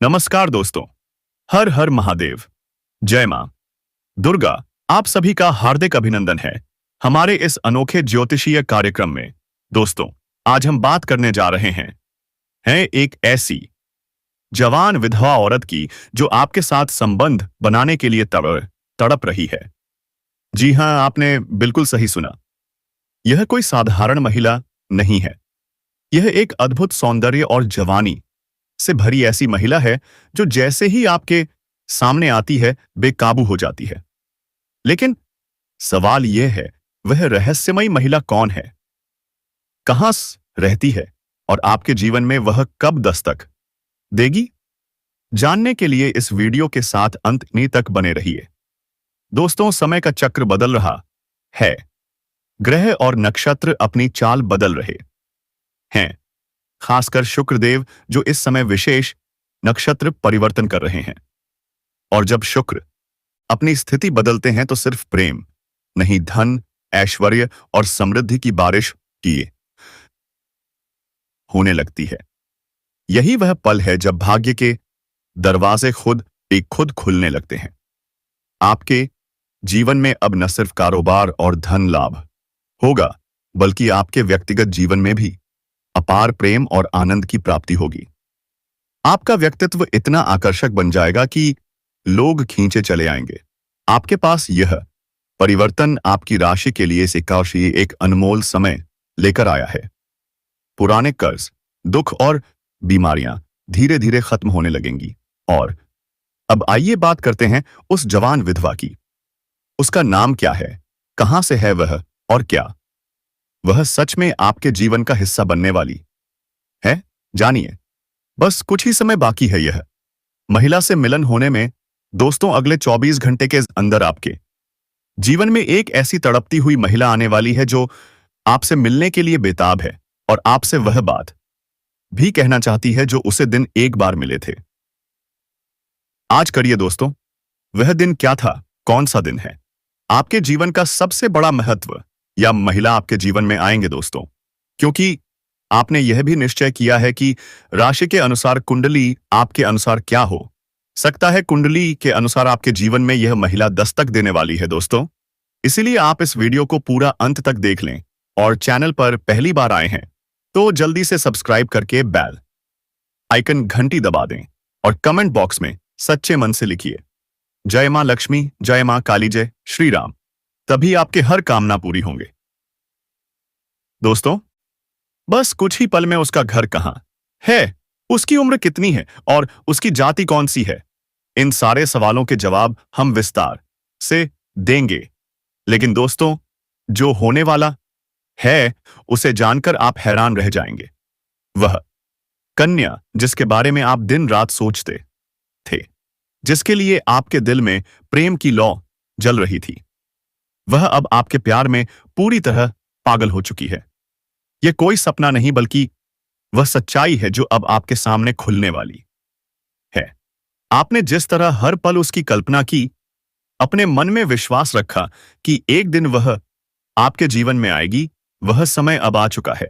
नमस्कार दोस्तों। हर हर महादेव। जय मां दुर्गा। आप सभी का हार्दिक अभिनंदन है हमारे इस अनोखे ज्योतिषीय कार्यक्रम में। दोस्तों, आज हम बात करने जा रहे हैं एक ऐसी जवान विधवा औरत की जो आपके साथ संबंध बनाने के लिए तड़प रही है। जी हां, आपने बिल्कुल सही सुना। यह कोई साधारण महिला नहीं है। यह एक अद्भुत सौंदर्य और जवानी से भरी ऐसी महिला है जो जैसे ही आपके सामने आती है बेकाबू हो जाती है। लेकिन सवाल यह है, वह रहस्यमयी महिला कौन है, कहां रहती है और आपके जीवन में वह कब दस्तक देगी? जानने के लिए इस वीडियो के साथ अंत तक बने रहिए। दोस्तों, समय का चक्र बदल रहा है। ग्रह और नक्षत्र अपनी चाल बदल रहे हैं, खासकर शुक्रदेव जो इस समय विशेष नक्षत्र परिवर्तन कर रहे हैं। और जब शुक्र अपनी स्थिति बदलते हैं तो सिर्फ प्रेम नहीं, धन, ऐश्वर्य और समृद्धि की बारिश किए होने लगती है। यही वह पल है जब भाग्य के दरवाजे खुद खुलने लगते हैं। आपके जीवन में अब न सिर्फ कारोबार और धन लाभ होगा, बल्कि आपके व्यक्तिगत जीवन में भी अपार प्रेम और आनंद की प्राप्ति होगी। आपका व्यक्तित्व इतना आकर्षक बन जाएगा कि लोग खींचे चले आएंगे आपके पास। यह परिवर्तन आपकी राशि के लिए एक अनमोल समय लेकर आया है। पुराने कर्ज, दुख और बीमारियां धीरे धीरे खत्म होने लगेंगी। और अब आइए बात करते हैं उस जवान विधवा की। उसका नाम क्या है, कहां से है वह, और क्या वह सच में आपके जीवन का हिस्सा बनने वाली है? जानिए, बस कुछ ही समय बाकी है यह महिला से मिलन होने में। दोस्तों, अगले 24 घंटे के अंदर आपके जीवन में एक ऐसी तड़पती हुई महिला आने वाली है जो आपसे मिलने के लिए बेताब है और आपसे वह बात भी कहना चाहती है जो उसे दिन एक बार मिले थे। आज करिए दोस्तों, वह दिन क्या था, कौन सा दिन है आपके जीवन का सबसे बड़ा महत्व, या महिला आपके जीवन में आएंगे दोस्तों, क्योंकि आपने यह भी निश्चय किया है कि राशि के अनुसार कुंडली आपके अनुसार क्या हो सकता है। कुंडली के अनुसार आपके जीवन में यह महिला दस्तक देने वाली है दोस्तों। इसीलिए आप इस वीडियो को पूरा अंत तक देख लें, और चैनल पर पहली बार आए हैं तो जल्दी से सब्सक्राइब करके बेल आइकन घंटी दबा दें और कमेंट बॉक्स में सच्चे मन से लिखिए जय मां लक्ष्मी, जय मां काली, जय श्री राम। तभी आपके हर कामना पूरी होंगे। दोस्तों, बस कुछ ही पल में उसका घर कहां है, उसकी उम्र कितनी है और उसकी जाति कौन सी है, इन सारे सवालों के जवाब हम विस्तार से देंगे। लेकिन दोस्तों, जो होने वाला है उसे जानकर आप हैरान रह जाएंगे। वह कन्या जिसके बारे में आप दिन रात सोचते थे, जिसके लिए आपके दिल में प्रेम की लौ जल रही थी, वह अब आपके प्यार में पूरी तरह पागल हो चुकी है। यह कोई सपना नहीं, बल्कि वह सच्चाई है जो अब आपके सामने खुलने वाली है। आपने जिस तरह हर पल उसकी कल्पना की, अपने मन में विश्वास रखा कि एक दिन वह आपके जीवन में आएगी, वह समय अब आ चुका है।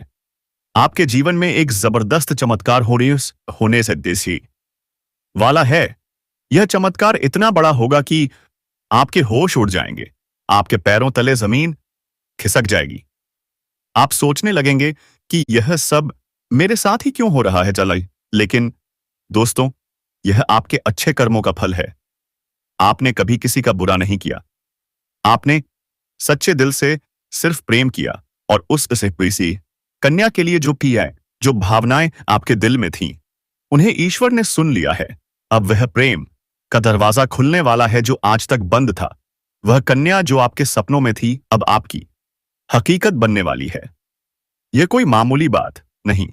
आपके जीवन में एक जबरदस्त चमत्कार होने से देसी वाला है। यह चमत्कार इतना बड़ा होगा कि आपके होश उड़ जाएंगे, आपके पैरों तले जमीन खिसक जाएगी। आप सोचने लगेंगे कि यह सब मेरे साथ ही क्यों हो रहा है चलाई। लेकिन दोस्तों, यह आपके अच्छे कर्मों का फल है। आपने कभी किसी का बुरा नहीं किया, आपने सच्चे दिल से सिर्फ प्रेम किया, और उस किसी कन्या के लिए जो किया है, जो भावनाएं आपके दिल में थीं, उन्हें ईश्वर ने सुन लिया है। अब वह प्रेम का दरवाजा खुलने वाला है जो आज तक बंद था। वह कन्या जो आपके सपनों में थी अब आपकी हकीकत बनने वाली है। यह कोई मामूली बात नहीं,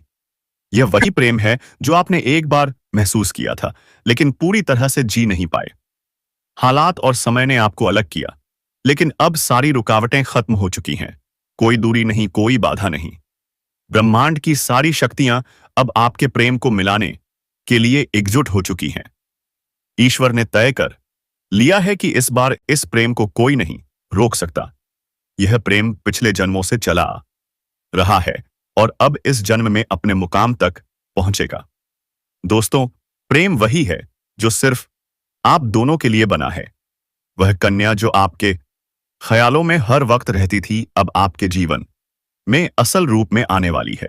यह वही प्रेम है जो आपने एक बार महसूस किया था, लेकिन पूरी तरह से जी नहीं पाए। हालात और समय ने आपको अलग किया, लेकिन अब सारी रुकावटें खत्म हो चुकी हैं। कोई दूरी नहीं, कोई बाधा नहीं। ब्रह्मांड की सारी शक्तियां अब आपके प्रेम को मिलाने के लिए एकजुट हो चुकी हैं। ईश्वर ने तय कर लिया है कि इस बार इस प्रेम को कोई नहीं रोक सकता। यह प्रेम पिछले जन्मों से चला रहा है और अब इस जन्म में अपने मुकाम तक पहुंचेगा। दोस्तों, प्रेम वही है जो सिर्फ आप दोनों के लिए बना है। वह कन्या जो आपके ख्यालों में हर वक्त रहती थी, अब आपके जीवन में असल रूप में आने वाली है।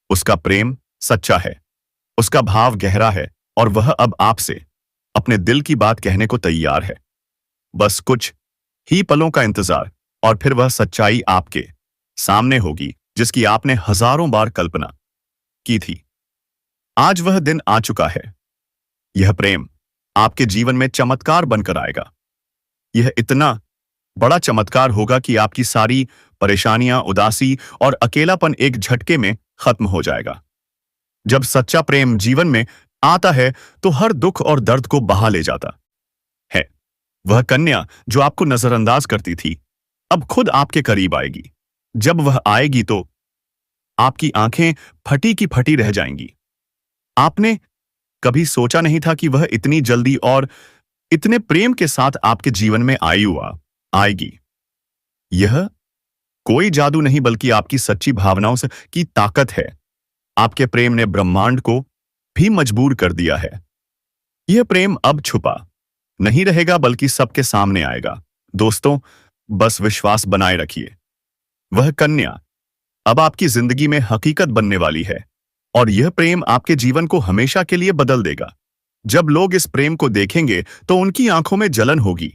उसका प्रेम सच्चा है, उसका भाव गहरा है और वह अब आपसे अपने दिल की बात कहने को तैयार है। बस कुछ ही पलों का इंतजार और फिर वह सच्चाई आपके सामने होगी जिसकी आपने हजारों बार कल्पना की थी। आज वह दिन आ चुका है। यह प्रेम आपके जीवन में चमत्कार बनकर आएगा। यह इतना बड़ा चमत्कार होगा कि आपकी सारी परेशानियां, उदासी और अकेलापन एक झटके में खत्म हो जाएगा। जब सच्चा प्रेम जीवन में आता है तो हर दुख और दर्द को बहा ले जाता है। वह कन्या जो आपको नजरअंदाज करती थी अब खुद आपके करीब आएगी। जब वह आएगी तो आपकी आंखें फटी की फटी रह जाएंगी। आपने कभी सोचा नहीं था कि वह इतनी जल्दी और इतने प्रेम के साथ आपके जीवन में आएगी। यह कोई जादू नहीं बल्कि आपकी सच्ची भावनाओं से की ताकत है। आपके प्रेम ने ब्रह्मांड को भी मजबूर कर दिया है। यह प्रेम अब छुपा नहीं रहेगा बल्कि सबके सामने आएगा। दोस्तों, बस विश्वास बनाए रखिए। वह कन्या अब आपकी जिंदगी में हकीकत बनने वाली है और यह प्रेम आपके जीवन को हमेशा के लिए बदल देगा। जब लोग इस प्रेम को देखेंगे तो उनकी आंखों में जलन होगी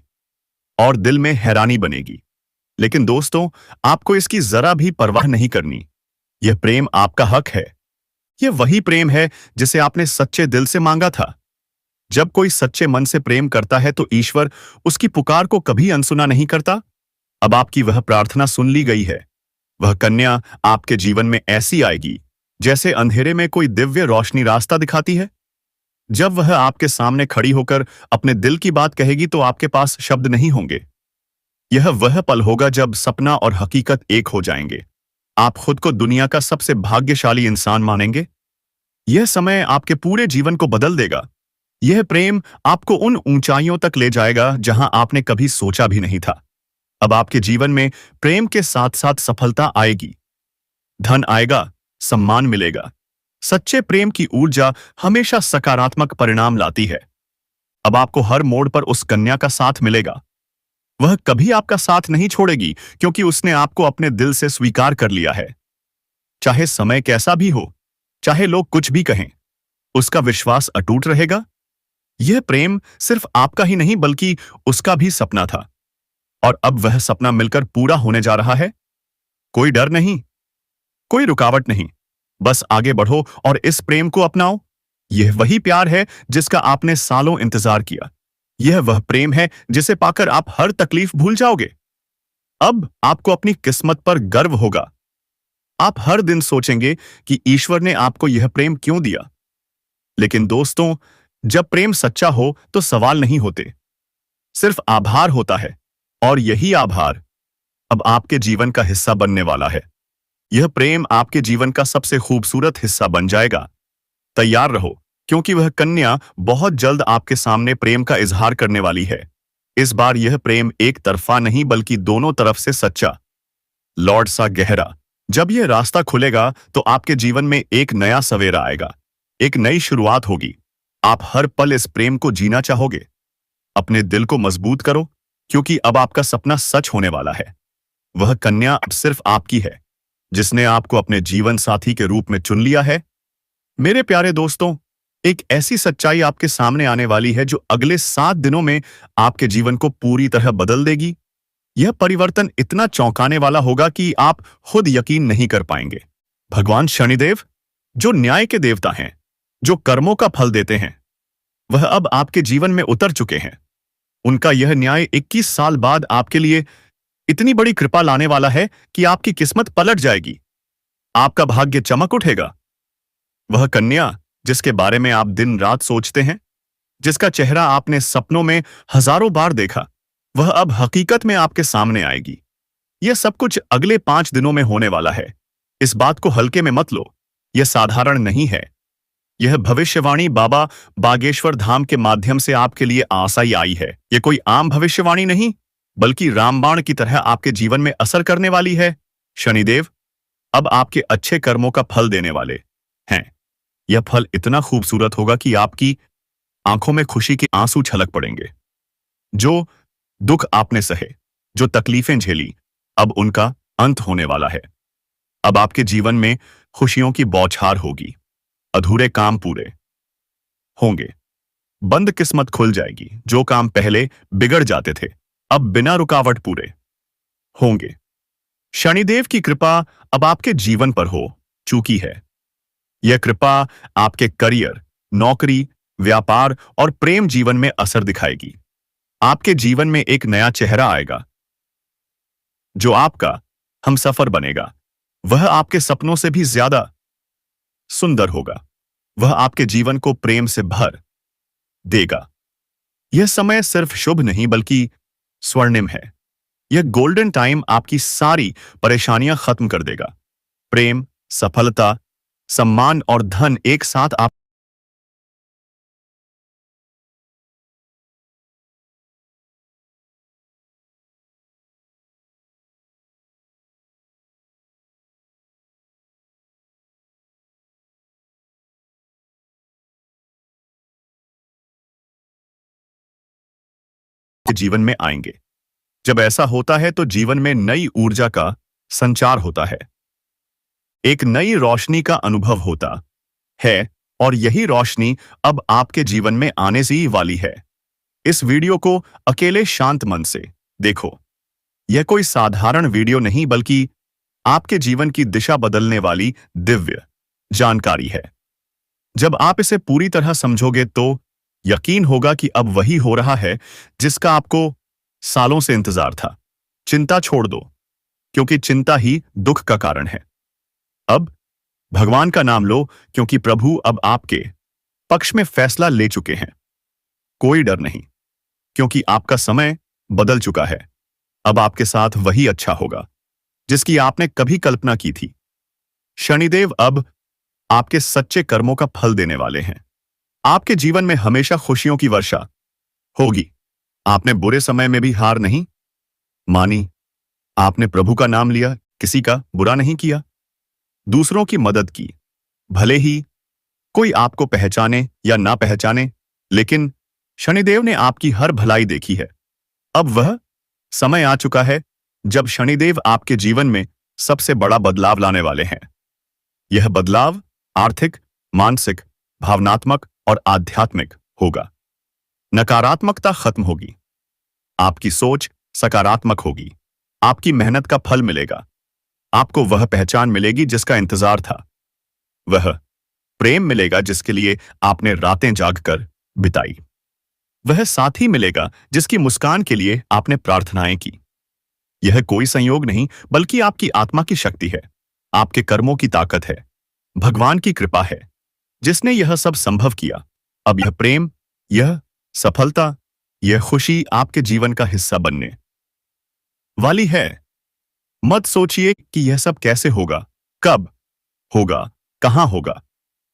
और दिल में हैरानी बनेगी। लेकिन दोस्तों, आपको इसकी जरा भी परवाह नहीं करनी। यह प्रेम आपका हक है। यह वही प्रेम है जिसे आपने सच्चे दिल से मांगा था। जब कोई सच्चे मन से प्रेम करता है तो ईश्वर उसकी पुकार को कभी अनसुना नहीं करता। अब आपकी वह प्रार्थना सुन ली गई है। वह कन्या आपके जीवन में ऐसी आएगी जैसे अंधेरे में कोई दिव्य रोशनी रास्ता दिखाती है। जब वह आपके सामने खड़ी होकर अपने दिल की बात कहेगी तो आपके पास शब्द नहीं होंगे। यह वह पल होगा जब सपना और हकीकत एक हो जाएंगे। आप खुद को दुनिया का सबसे भाग्यशाली इंसान मानेंगे। यह समय आपके पूरे जीवन को बदल देगा। यह प्रेम आपको उन ऊंचाइयों तक ले जाएगा जहां आपने कभी सोचा भी नहीं था। अब आपके जीवन में प्रेम के साथ साथ सफलता आएगी, धन आएगा, सम्मान मिलेगा। सच्चे प्रेम की ऊर्जा हमेशा सकारात्मक परिणाम लाती है। अब आपको हर मोड़ पर उस कन्या का साथ मिलेगा। वह कभी आपका साथ नहीं छोड़ेगी क्योंकि उसने आपको अपने दिल से स्वीकार कर लिया है। चाहे समय कैसा भी हो, चाहे लोग कुछ भी कहें, उसका विश्वास अटूट रहेगा। यह प्रेम सिर्फ आपका ही नहीं बल्कि उसका भी सपना था और अब वह सपना मिलकर पूरा होने जा रहा है। कोई डर नहीं, कोई रुकावट नहीं, बस आगे बढ़ो और इस प्रेम को अपनाओ। यह वही प्यार है जिसका आपने सालों इंतजार किया। यह वह प्रेम है जिसे पाकर आप हर तकलीफ भूल जाओगे। अब आपको अपनी किस्मत पर गर्व होगा। आप हर दिन सोचेंगे कि ईश्वर ने आपको यह प्रेम क्यों दिया। लेकिन दोस्तों, जब प्रेम सच्चा हो तो सवाल नहीं होते, सिर्फ आभार होता है। और यही आभार अब आपके जीवन का हिस्सा बनने वाला है। यह प्रेम आपके जीवन का सबसे खूबसूरत हिस्सा बन जाएगा। तैयार रहो, क्योंकि वह कन्या बहुत जल्द आपके सामने प्रेम का इजहार करने वाली है। इस बार यह प्रेम एक तरफा नहीं बल्कि दोनों तरफ से सच्चा, लौट सा गहरा। जब यह रास्ता खुलेगा तो आपके जीवन में एक नया सवेरा आएगा, एक नई शुरुआत होगी। आप हर पल इस प्रेम को जीना चाहोगे। अपने दिल को मजबूत करो, क्योंकि अब आपका सपना सच होने वाला है। वह कन्या अब सिर्फ आपकी है, जिसने आपको अपने जीवन साथी के रूप में चुन लिया है। मेरे प्यारे दोस्तों, एक ऐसी सच्चाई आपके सामने आने वाली है जो अगले 7 दिनों में आपके जीवन को पूरी तरह बदल देगी। यह परिवर्तन इतना चौंकाने वाला होगा कि आप खुद यकीन नहीं कर पाएंगे। भगवान शनिदेव, जो न्याय के देवता हैं, जो कर्मों का फल देते हैं, वह अब आपके जीवन में उतर चुके हैं। उनका यह न्याय 21 साल बाद आपके लिए इतनी बड़ी कृपा लाने वाला है कि आपकी किस्मत पलट जाएगी। आपका भाग्य चमक उठेगा। वह कन्या जिसके बारे में आप दिन रात सोचते हैं, जिसका चेहरा आपने सपनों में हजारों बार देखा, वह अब हकीकत में आपके सामने आएगी। यह सब कुछ अगले 5 दिनों में होने वाला है। इस बात को हल्के में मत लो। यह साधारण नहीं है। यह भविष्यवाणी बाबा बागेश्वर धाम के माध्यम से आपके लिए आशाई आई है। यह कोई आम भविष्यवाणी नहीं, बल्कि रामबाण की तरह आपके जीवन में असर करने वाली है। शनिदेव अब आपके अच्छे कर्मों का फल देने वाले हैं। यह फल इतना खूबसूरत होगा कि आपकी आंखों में खुशी के आंसू छलक पड़ेंगे। जो दुख आपने सहे, जो तकलीफें झेली, अब उनका अंत होने वाला है। अब आपके जीवन में खुशियों की बौछार होगी। अधूरे काम पूरे होंगे। बंद किस्मत खुल जाएगी। जो काम पहले बिगड़ जाते थे, अब बिना रुकावट पूरे होंगे। शनिदेव की कृपा अब आपके जीवन पर हो चुकी है। यह कृपा आपके करियर, नौकरी, व्यापार और प्रेम जीवन में असर दिखाएगी। आपके जीवन में एक नया चेहरा आएगा जो आपका हमसफर बनेगा। वह आपके सपनों से भी ज्यादा सुंदर होगा। वह आपके जीवन को प्रेम से भर देगा। यह समय सिर्फ शुभ नहीं बल्कि स्वर्णिम है। यह गोल्डन टाइम आपकी सारी परेशानियां खत्म कर देगा। प्रेम, सफलता, सम्मान और धन एक साथ आपके जीवन में आएंगे। जब ऐसा होता है तो जीवन में नई ऊर्जा का संचार होता है। एक नई रोशनी का अनुभव होता है और यही रोशनी अब आपके जीवन में आने से ही वाली है। इस वीडियो को अकेले शांत मन से देखो। यह कोई साधारण वीडियो नहीं बल्कि आपके जीवन की दिशा बदलने वाली दिव्य जानकारी है। जब आप इसे पूरी तरह समझोगे तो यकीन होगा कि अब वही हो रहा है जिसका आपको सालों से इंतजार था। चिंता छोड़ दो, क्योंकि चिंता ही दुख का कारण है। अब भगवान का नाम लो, क्योंकि प्रभु अब आपके पक्ष में फैसला ले चुके हैं। कोई डर नहीं, क्योंकि आपका समय बदल चुका है। अब आपके साथ वही अच्छा होगा जिसकी आपने कभी कल्पना की थी। शनिदेव अब आपके सच्चे कर्मों का फल देने वाले हैं। आपके जीवन में हमेशा खुशियों की वर्षा होगी। आपने बुरे समय में भी हार नहीं मानी। आपने प्रभु का नाम लिया, किसी का बुरा नहीं किया, दूसरों की मदद की। भले ही कोई आपको पहचाने या ना पहचाने, लेकिन शनिदेव ने आपकी हर भलाई देखी है। अब वह समय आ चुका है जब शनिदेव आपके जीवन में सबसे बड़ा बदलाव लाने वाले हैं। यह बदलाव आर्थिक, मानसिक, भावनात्मक और आध्यात्मिक होगा। नकारात्मकता खत्म होगी। आपकी सोच सकारात्मक होगी। आपकी मेहनत का फल मिलेगा। आपको वह पहचान मिलेगी जिसका इंतजार था। वह प्रेम मिलेगा जिसके लिए आपने रातें जागकर बिताई। वह साथी मिलेगा जिसकी मुस्कान के लिए आपने प्रार्थनाएं की। यह कोई संयोग नहीं बल्कि आपकी आत्मा की शक्ति है। आपके कर्मों की ताकत है। भगवान की कृपा है जिसने यह सब संभव किया। अब यह प्रेम, यह सफलता, यह खुशी आपके जीवन का हिस्सा बनने वाली है। मत सोचिए कि यह सब कैसे होगा, कब होगा, कहां होगा,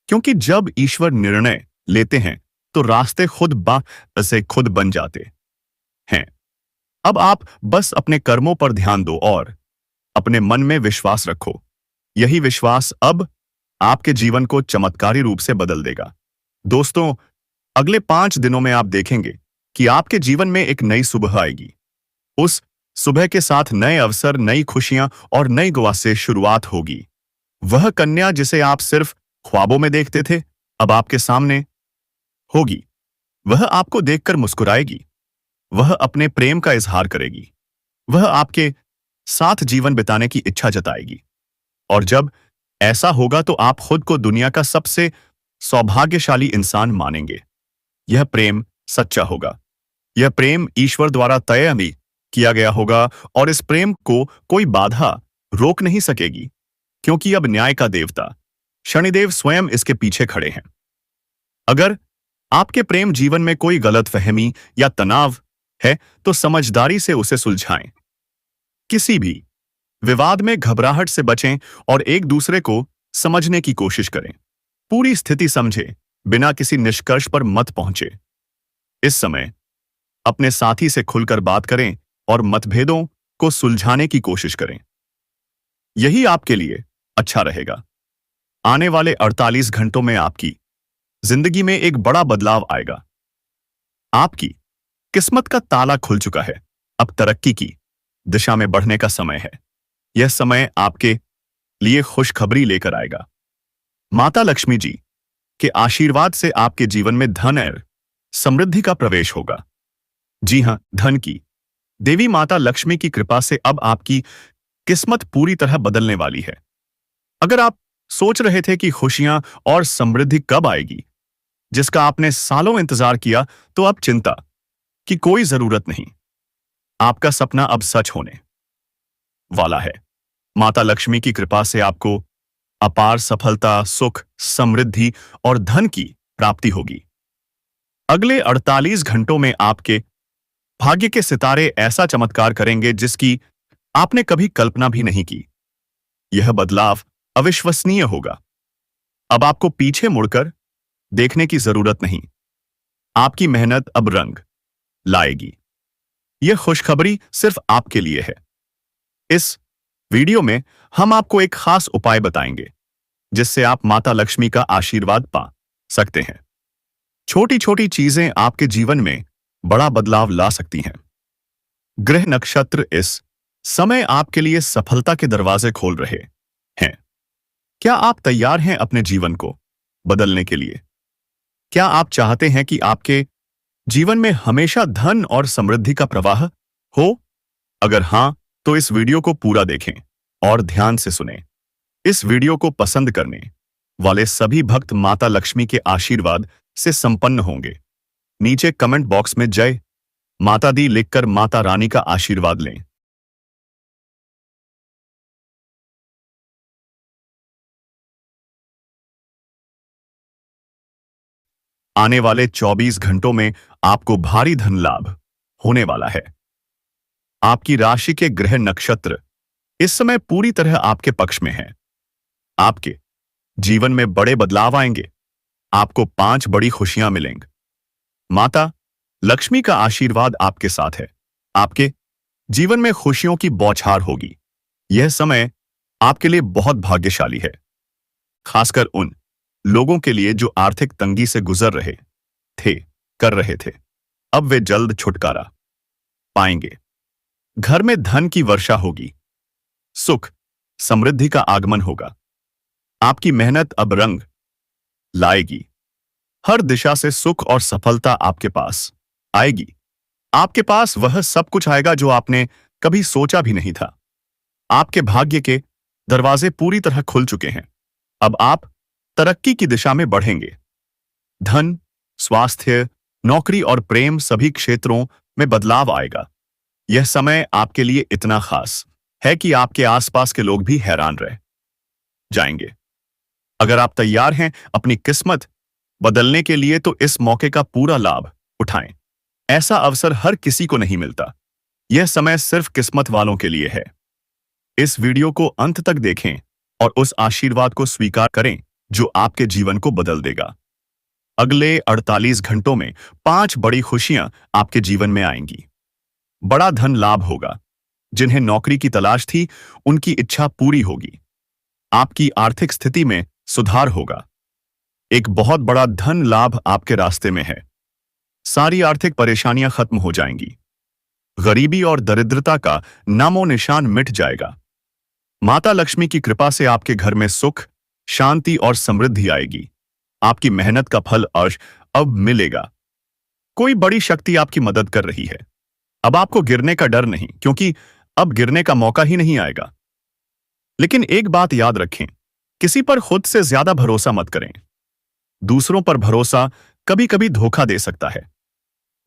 क्योंकि जब ईश्वर निर्णय लेते हैं तो रास्ते खुद बन जाते हैं। अब आप बस अपने कर्मों पर ध्यान दो और अपने मन में विश्वास रखो। यही विश्वास अब आपके जीवन को चमत्कारी रूप से बदल देगा। दोस्तों, अगले 5 दिनों में आप देखेंगे कि आपके जीवन में एक नई सुबह आएगी। उस सुबह के साथ नए अवसर, नई खुशियां और नई दुआ से शुरुआत होगी। वह कन्या जिसे आप सिर्फ ख्वाबों में देखते थे, अब आपके सामने होगी। वह आपको देखकर मुस्कुराएगी। वह अपने प्रेम का इजहार करेगी। वह आपके साथ जीवन बिताने की इच्छा जताएगी। और जब ऐसा होगा तो आप खुद को दुनिया का सबसे सौभाग्यशाली इंसान मानेंगे। यह प्रेम सच्चा होगा। यह प्रेम ईश्वर द्वारा तय भी किया गया होगा और इस प्रेम को कोई बाधा रोक नहीं सकेगी, क्योंकि अब न्याय का देवता शनिदेव स्वयं इसके पीछे खड़े हैं। अगर आपके प्रेम जीवन में कोई गलतफहमी या तनाव है तो समझदारी से उसे सुलझाएं। किसी भी विवाद में घबराहट से बचें और एक दूसरे को समझने की कोशिश करें। पूरी स्थिति समझें, बिना किसी निष्कर्ष पर मत पहुंचे। इस समय अपने साथी से खुलकर बात करें और मतभेदों को सुलझाने की कोशिश करें। यही आपके लिए अच्छा रहेगा। आने वाले 48 घंटों में आपकी जिंदगी में एक बड़ा बदलाव आएगा। आपकी किस्मत का ताला खुल चुका है। अब तरक्की की दिशा में बढ़ने का समय है। यह समय आपके लिए खुशखबरी लेकर आएगा। माता लक्ष्मी जी के आशीर्वाद से आपके जीवन में धन और समृद्धि का प्रवेश होगा। जी हां, धन की देवी माता लक्ष्मी की कृपा से अब आपकी किस्मत पूरी तरह बदलने वाली है। अगर आप सोच रहे थे कि खुशियां और समृद्धि कब आएगी, जिसका आपने सालों इंतजार किया, तो अब चिंता की कोई जरूरत नहीं। आपका सपना अब सच होने वाला है। माता लक्ष्मी की कृपा से आपको अपार सफलता, सुख, समृद्धि और धन की प्राप्ति होगी। अगले 48 घंटों में आपके भाग्य के सितारे ऐसा चमत्कार करेंगे जिसकी आपने कभी कल्पना भी नहीं की। यह बदलाव अविश्वसनीय होगा। अब आपको पीछे मुड़कर देखने की जरूरत नहीं। आपकी मेहनत अब रंग लाएगी। यह खुशखबरी सिर्फ आपके लिए है। इस वीडियो में हम आपको एक खास उपाय बताएंगे जिससे आप माता लक्ष्मी का आशीर्वाद पा सकते हैं। छोटी छोटी चीजें आपके जीवन में बड़ा बदलाव ला सकती हैं। ग्रह नक्षत्र इस समय आपके लिए सफलता के दरवाजे खोल रहे हैं। क्या आप तैयार हैं अपने जीवन को बदलने के लिए? क्या आप चाहते हैं कि आपके जीवन में हमेशा धन और समृद्धि का प्रवाह हो? अगर हां, तो इस वीडियो को पूरा देखें और ध्यान से सुनें। इस वीडियो को पसंद करने वाले सभी भक्त माता लक्ष्मी के आशीर्वाद से संपन्न होंगे। नीचे कमेंट बॉक्स में जय माता दी लिखकर माता रानी का आशीर्वाद लें। आने वाले 24 घंटों में आपको भारी धन लाभ होने वाला है। आपकी राशि के ग्रह नक्षत्र इस समय पूरी तरह आपके पक्ष में हैं। आपके जीवन में बड़े बदलाव आएंगे। आपको 5 बड़ी खुशियां मिलेंगी। माता लक्ष्मी का आशीर्वाद आपके साथ है। आपके जीवन में खुशियों की बौछार होगी। यह समय आपके लिए बहुत भाग्यशाली है, खासकर उन लोगों के लिए जो आर्थिक तंगी से गुजर रहे थे कर रहे थे। अब वे जल्द छुटकारा पाएंगे। घर में धन की वर्षा होगी। सुख समृद्धि का आगमन होगा। आपकी मेहनत अब रंग लाएगी। हर दिशा से सुख और सफलता आपके पास आएगी। आपके पास वह सब कुछ आएगा जो आपने कभी सोचा भी नहीं था। आपके भाग्य के दरवाजे पूरी तरह खुल चुके हैं। अब आप तरक्की की दिशा में बढ़ेंगे। धन, स्वास्थ्य, नौकरी और प्रेम सभी क्षेत्रों में बदलाव आएगा। यह समय आपके लिए इतना खास है कि आपके आसपास के लोग भी हैरान रह जाएंगे। अगर आप तैयार हैं अपनी किस्मत बदलने के लिए, तो इस मौके का पूरा लाभ उठाएं। ऐसा अवसर हर किसी को नहीं मिलता। यह समय सिर्फ किस्मत वालों के लिए है। इस वीडियो को अंत तक देखें और उस आशीर्वाद को स्वीकार करें जो आपके जीवन को बदल देगा। अगले 48 घंटों में 5 बड़ी खुशियां आपके जीवन में आएंगी। बड़ा धन लाभ होगा। जिन्हें नौकरी की तलाश थी, उनकी इच्छा पूरी होगी। आपकी आर्थिक स्थिति में सुधार होगा। एक बहुत बड़ा धन लाभ आपके रास्ते में है। सारी आर्थिक परेशानियां खत्म हो जाएंगी। गरीबी और दरिद्रता का नामो निशान मिट जाएगा। माता लक्ष्मी की कृपा से आपके घर में सुख, शांति और समृद्धि आएगी। आपकी मेहनत का फल अब मिलेगा। कोई बड़ी शक्ति आपकी मदद कर रही है। अब आपको गिरने का डर नहीं, क्योंकि अब गिरने का मौका ही नहीं आएगा। लेकिन एक बात याद रखें, किसी पर खुद से ज्यादा भरोसा मत करें। दूसरों पर भरोसा कभी कभी धोखा दे सकता है।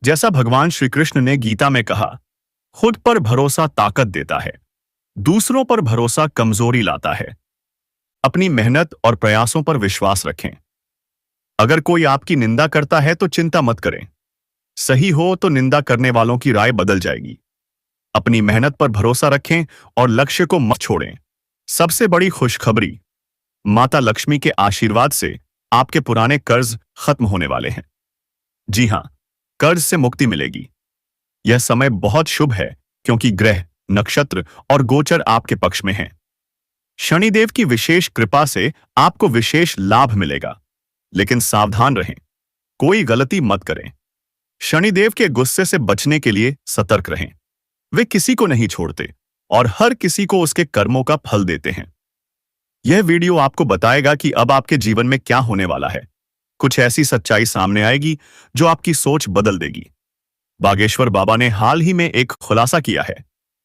जैसा भगवान श्री कृष्ण ने गीता में कहा, खुद पर भरोसा ताकत देता है, दूसरों पर भरोसा कमजोरी लाता है। अपनी मेहनत और प्रयासों पर विश्वास रखें। अगर कोई आपकी निंदा करता है तो चिंता मत करें। सही हो तो निंदा करने वालों की राय बदल जाएगी। अपनी मेहनत पर भरोसा रखें और लक्ष्य को मत छोड़ें। सबसे बड़ी खुशखबरी, माता लक्ष्मी के आशीर्वाद से आपके पुराने कर्ज खत्म होने वाले हैं। जी हां, कर्ज से मुक्ति मिलेगी। यह समय बहुत शुभ है क्योंकि ग्रह, नक्षत्र और गोचर आपके पक्ष में हैं। शनिदेव की विशेष कृपा से आपको विशेष लाभ मिलेगा। लेकिन सावधान रहें, कोई गलती मत करें। शनिदेव के गुस्से से बचने के लिए सतर्क रहें। वे किसी को नहीं छोड़ते और हर किसी को उसके कर्मों का फल देते हैं। यह वीडियो आपको बताएगा कि अब आपके जीवन में क्या होने वाला है। कुछ ऐसी सच्चाई सामने आएगी जो आपकी सोच बदल देगी। बागेश्वर बाबा ने हाल ही में एक खुलासा किया है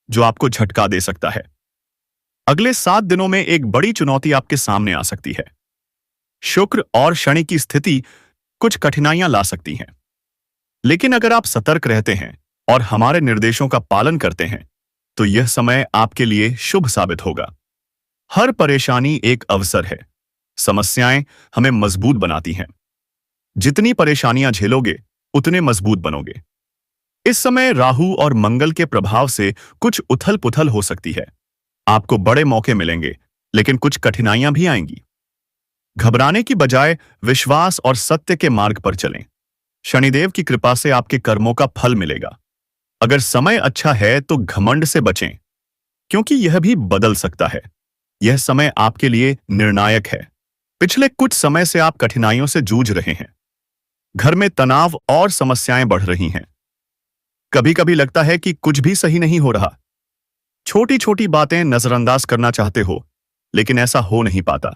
जो आपको झटका दे सकता है। अगले 7 दिनों में एक बड़ी चुनौती आपके सामने आ सकती है। शुक्र और शनि की स्थिति कुछ कठिनाइयां ला सकती हैं, लेकिन अगर आप सतर्क रहते हैं और हमारे निर्देशों का पालन करते हैं तो यह समय आपके लिए शुभ साबित होगा। हर परेशानी एक अवसर है। समस्याएं हमें मजबूत बनाती हैं। जितनी परेशानियां झेलोगे उतने मजबूत बनोगे। इस समय राहु और मंगल के प्रभाव से कुछ उथल पुथल हो सकती है। आपको बड़े मौके मिलेंगे, लेकिन कुछ कठिनाइयां भी आएंगी। घबराने की बजाय विश्वास और सत्य के मार्ग पर चलें। शनिदेव की कृपा से आपके कर्मों का फल मिलेगा। अगर समय अच्छा है तो घमंड से बचें, क्योंकि यह भी बदल सकता है। यह समय आपके लिए निर्णायक है। पिछले कुछ समय से आप कठिनाइयों से जूझ रहे हैं। घर में तनाव और समस्याएं बढ़ रही हैं। कभी कभी लगता है कि कुछ भी सही नहीं हो रहा। छोटी छोटी बातें नजरअंदाज करना चाहते हो, लेकिन ऐसा हो नहीं पाता।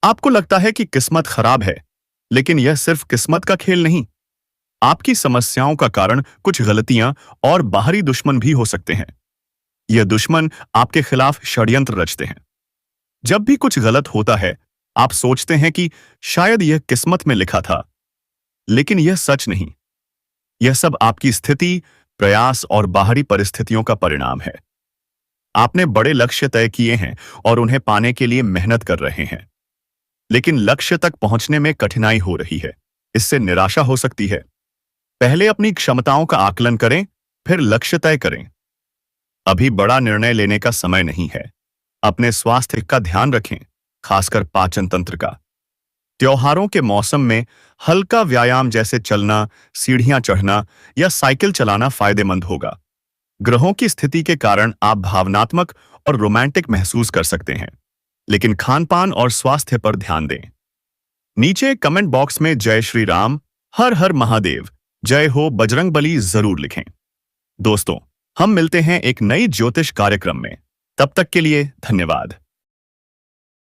आपको लगता है कि किस्मत खराब है, लेकिन यह सिर्फ किस्मत का खेल नहीं। आपकी समस्याओं का कारण कुछ गलतियां और बाहरी दुश्मन भी हो सकते हैं। यह दुश्मन आपके खिलाफ षड्यंत्र रचते हैं। जब भी कुछ गलत होता है, आप सोचते हैं कि शायद यह किस्मत में लिखा था, लेकिन यह सच नहीं। यह सब आपकी स्थिति, प्रयास और बाहरी परिस्थितियों का परिणाम है। आपने बड़े लक्ष्य तय किए हैं और उन्हें पाने के लिए मेहनत कर रहे हैं, लेकिन लक्ष्य तक पहुंचने में कठिनाई हो रही है। इससे निराशा हो सकती है। पहले अपनी क्षमताओं का आकलन करें, फिर लक्ष्य तय करें। अभी बड़ा निर्णय लेने का समय नहीं है। अपने स्वास्थ्य का ध्यान रखें, खासकर पाचन तंत्र का। त्योहारों के मौसम में हल्का व्यायाम जैसे चलना, सीढ़ियां चढ़ना या साइकिल चलाना फायदेमंद होगा। ग्रहों की स्थिति के कारण आप भावनात्मक और रोमांटिक महसूस कर सकते हैं, लेकिन खानपान और स्वास्थ्य पर ध्यान दें। नीचे कमेंट बॉक्स में जय श्री राम, हर हर महादेव, जय हो बजरंगबली जरूर लिखें। दोस्तों, हम मिलते हैं एक नई ज्योतिष कार्यक्रम में। तब तक के लिए धन्यवाद।